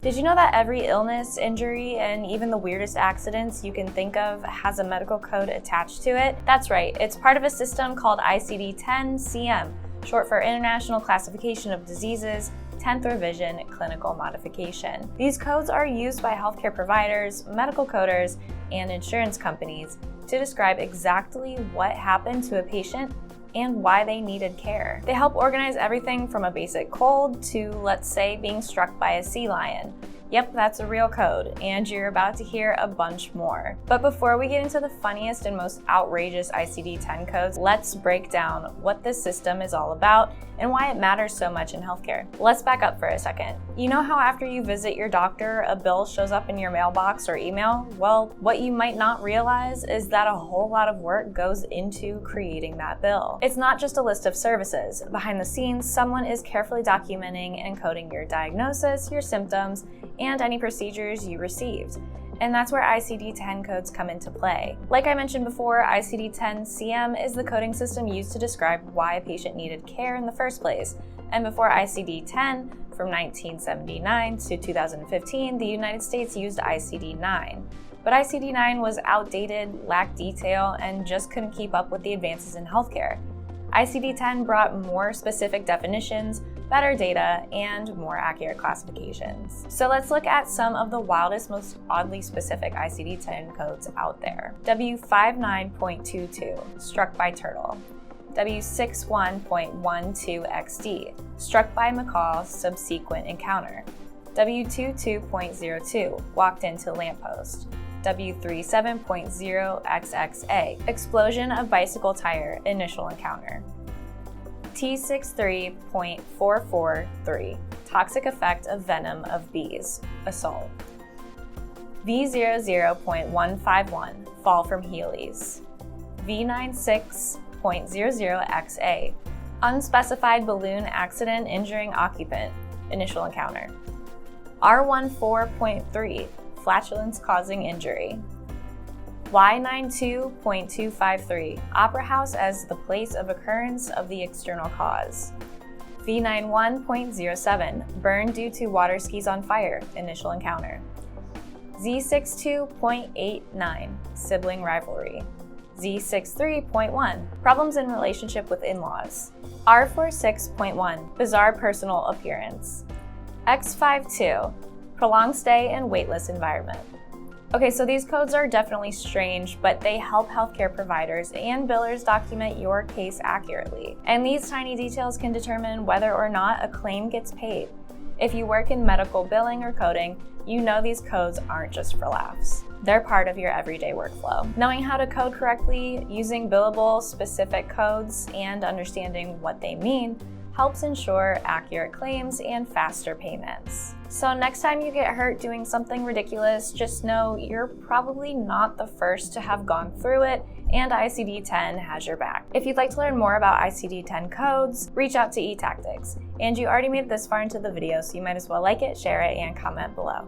Did you know that every illness, injury, and even the weirdest accidents you can think of has a medical code attached to it? That's right, it's part of a system called ICD-10-CM, short for International Classification of Diseases, 10th Revision Clinical Modification. These codes are used by healthcare providers, medical coders, and insurance companies to describe exactly what happened to a patient and why they needed care. They help organize everything from a basic cold to, let's say, being struck by a sea lion. Yep, that's a real code, and you're about to hear a bunch more. But before we get into the funniest and most outrageous ICD-10 codes, let's break down what this system is all about and why it matters so much in healthcare. Let's back up for a second. You know how after you visit your doctor, a bill shows up in your mailbox or email? Well, what you might not realize is that a whole lot of work goes into creating that bill. It's not just a list of services. Behind the scenes, someone is carefully documenting and coding your diagnosis, your symptoms, and any procedures you received. And that's where ICD-10 codes come into play. Like I mentioned before, ICD-10-CM is the coding system used to describe why a patient needed care in the first place. And before ICD-10, from 1979 to 2015, the United States used ICD-9. But ICD-9 was outdated, lacked detail, and just couldn't keep up with the advances in healthcare. ICD-10 brought more specific definitions, better data, and more accurate classifications. So let's look at some of the wildest, most oddly specific ICD-10 codes out there. W59.22, struck by turtle. W61.12XD, struck by macaw, subsequent encounter. W22.02, walked into lamppost. W37.0XXA, explosion of bicycle tire, initial encounter. T63.443, toxic effect of venom of bees, assault. V00.151, fall from Heelys. V96.00XA, unspecified balloon accident injuring occupant, initial encounter. R14.3, flatulence causing injury. Y92.253, opera house as the place of occurrence of the external cause. V91.07, burn due to water skis on fire, initial encounter. Z62.89, sibling rivalry. Z63.1, problems in relationship with in-laws. R46.1, bizarre personal appearance. X52, prolonged stay in weightless environment. Okay, so these codes are definitely strange, but they help healthcare providers and billers document your case accurately. And these tiny details can determine whether or not a claim gets paid. If you work in medical billing or coding, you know these codes aren't just for laughs. They're part of your everyday workflow. Knowing how to code correctly, using billable specific codes, and understanding what they mean helps ensure accurate claims and faster payments. So next time you get hurt doing something ridiculous, just know you're probably not the first to have gone through it, and ICD-10 has your back. If you'd like to learn more about ICD-10 codes, reach out to Etactics. And you already made it this far into the video, so you might as well like it, share it, and comment below.